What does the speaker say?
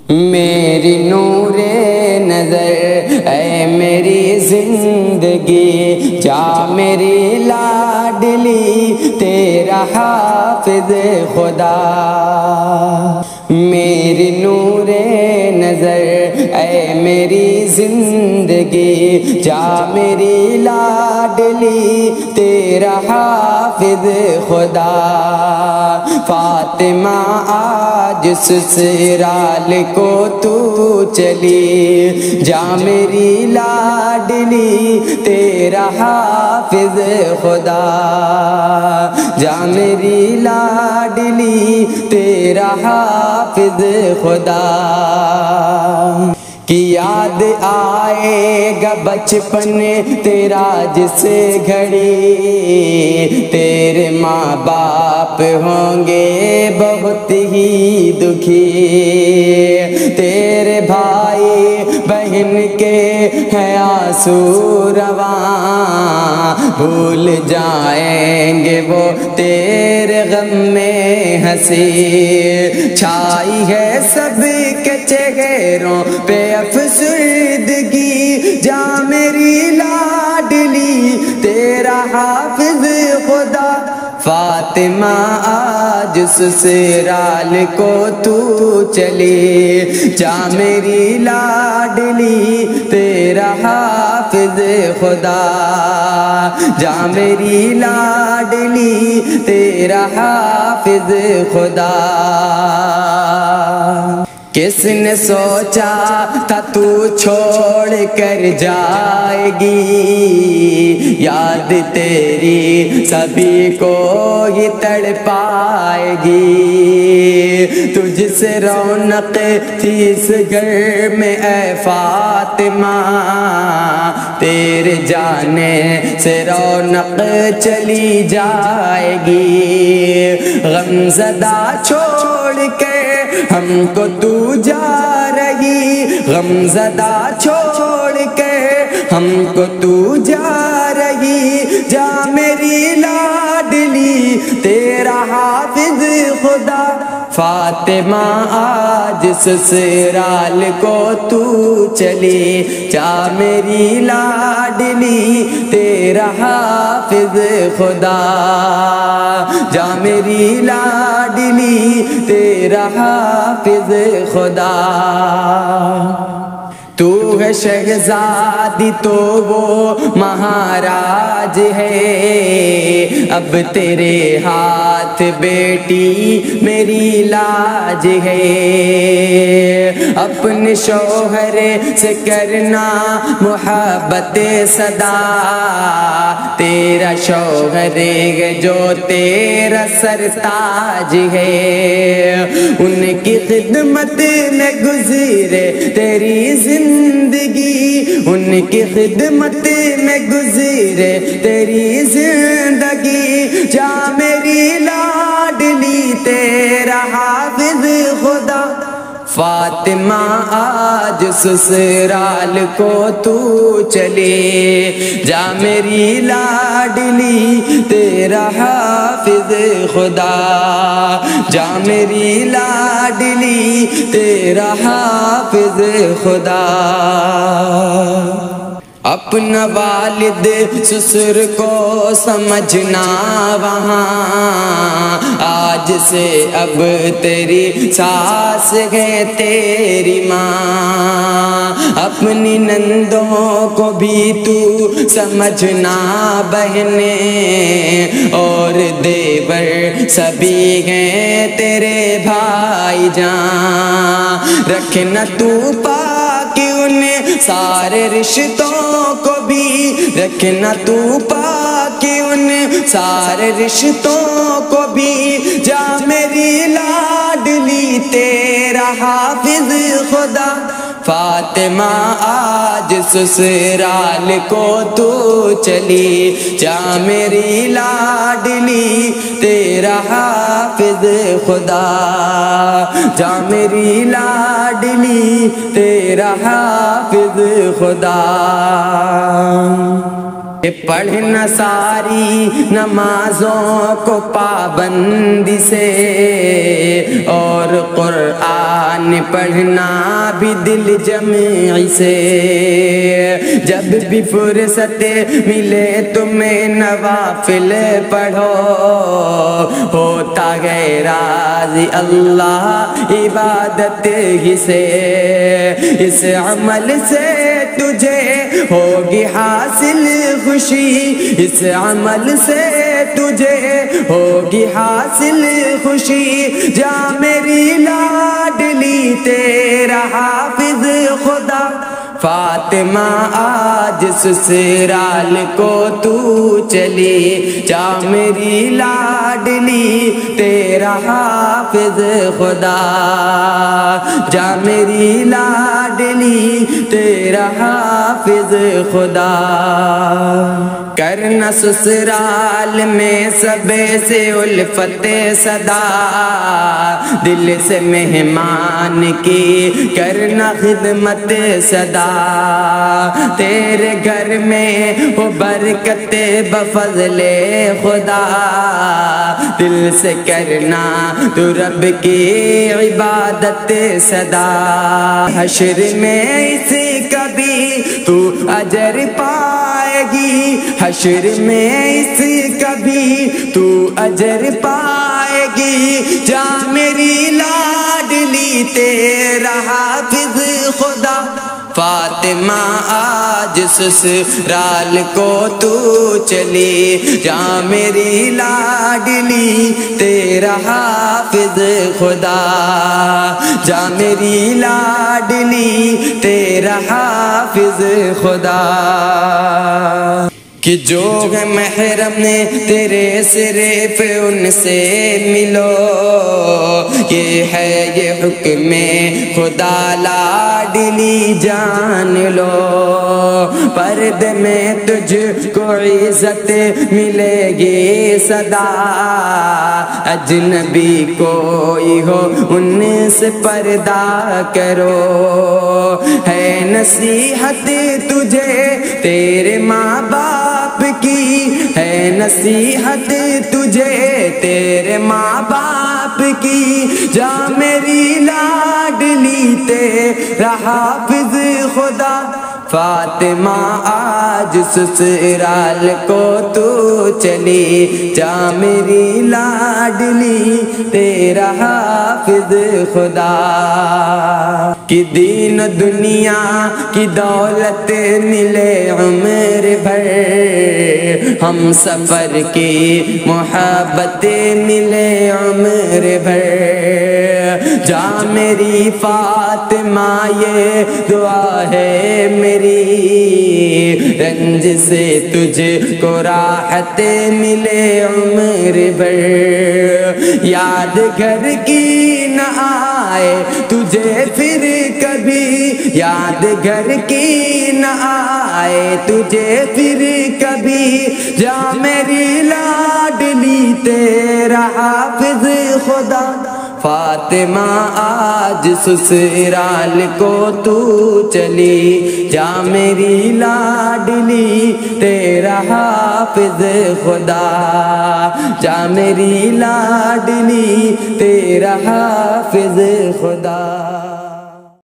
میری نور نظر اے میری زندگی، جا میری لاڈلی تیرا حافظ خدا۔ میری نور نظر اے میری زندگی، جا میری لاڈلی تیرا حافظ خدا۔ فاطمہ آج سسرال کو تو چلی، جا میری لاڈلی تیرا حافظ خدا۔ جا میری لاڈلی تیرا حافظ خدا۔ کی یاد آئے گا بچپن تیرا جس گھڑی، تیرے ماں باپ ہوں گے بہت ہی دکھی، تیرے بھائی بہن کے ہیں آنسو رواں، بھول جائیں گے وہ تیرے غم میں ہنسی۔ چھائی ہے سب کے چہروں پہ افسردگی، جا میری لاڈلی تیرا حافظ خدا۔ فاطمہ آج سسرال کو تو چلی، جا میری لاڈلی تیرا حافظ خدا۔ جا میری لاڈلی تیرا حافظ خدا۔ کس نے سوچا تھا تو چھوڑ کر جائے گی، یاد تیری سبھی کو ہی تڑ پائے گی۔ تجھ سے رونق تھی اس گھر میں اے فاطمہ، تیرے جانے سے رونق چلی جائے گی۔ غم زدہ چھوڑ کے ہم کو تو جا رہی، غم زدہ چھوڑ کے ہم کو تو جا رہی، جا میری لاڈلی تیرا حافظ خدا۔ فاطمہ آج سسرال کو تو چلی، جا میری لاڈلی تیرا حافظ خدا۔ جا میری لاڈلی تیرا حافظ خدا۔ تو ہے شہزادی تو وہ مہاراج ہے، اب تیرے ہاتھ بیٹی میری لاج ہے۔ اپنے شوہر سے کرنا محبت صدا، تیرا شوہر ہے جو تیرا سرتاج ہے۔ ان کی خدمت میں گزرے تیری زندگی، ان کی خدمت میں گزرے تیری زندگی، جا میری لاڈلی تیرا حافظ خدا۔ فاطمہ آج سسرال کو تو چلی، جا میری لاڈلی تیرا حافظ خدا۔ جا میری لاڈلی تیرا حافظ خدا۔ اپنا والد سسر کو سمجھنا وہاں، آج سے اب تیری ساس ہے تیری ماں۔ اپنی نندوں کو بھی تو سمجھنا بہنیں، اور دیور سبھی ہیں تیرے بھائی جان۔ رکھنا تو پاک ان سارے رشتوں کو بھی، رکھنا تو پاک ان سارے رشتوں کو بھی، جا میری لاڈلی تیرا حافظ خدا۔ فاطمہ آج سسرال کو تو چلی، جا میری لاڈلی تیرا حافظ خدا۔ جا میری لاڈلی تیرا حافظ خدا۔ پڑھنا ساری نمازوں کو پابندی سے اور قرآن پڑھنا بھی دل جمعی سے، جب بھی فرصت ملے تمہیں نوافل پڑھو، ہوتا ہے راضی اللہ عبادت ہی سے، اس عمل سے تجھے ہوگی حاصل خوشی، اس عمل سے تجھے ہوگی حاصل خوشی، جا میری لاڈلی تیرا حافظ خدا، فاطمہ آج سسرال کو تو چلی، جا میری لاڈلی تیرا حافظ خدا، جا میری لاڈلی تیرا حافظ خدا، کرنا سسرال میں سب سے الفت صدا، دل سے مہمان کی کرنا خدمت صدا، تیرے گھر میں ہو برکت بفضل خدا، دل سے کرنا تو رب کی عبادت صدا، حشر میں اس کا بھی تو اجر پائے گی، حشر میں اس کا بھی تو اجر پائے گی، جا میری لاڈلی تیرا حافظ خدا، فاطمہ آج سسرال کو تو چلی، جا میری لاڈلی تیرا حافظ خدا، جا میری لاڈلی تیرا حافظ خدا، کہ جو ہے محرم نے تیرے صرف ان سے ملو، یہ ہے یہ حکم خدا لاڈلی جان لو، پردے میں تجھ کو عزت ملے گی صدا، اجنبی کوئی ہو ان سے پردہ کرو، ہے نصیحت تجھے تیرے ماں باپ کی، ہے نصیحت تجھے تیرے ماں باپ کی، جا میری لاڈلی تیرا حافظ خدا، فاطمہ آج سسرال کو تو چلی، جا میری لاڈلی تیرا حافظ خدا، کہ دین دنیا کی دولت ملے عمر بھر، ہم سفر کی محبت ملے عمر بھر، جا میری فاطمہ یہ دعا ہے میری، رنج سے تجھ کو راحت ملے عمر بھر، یاد گھر کی نہ آئے تجھے پھر کبھی، یاد گھر کی نہ آئے تجھے پھر کبھی، جا میری لاڈلی تیرا حافظ خدا، فاطمہ آج سسرال کو تو چلی، جا میری لاڈلی تیرا حافظ خدا، جا میری لاڈلی تیرا حافظ خدا۔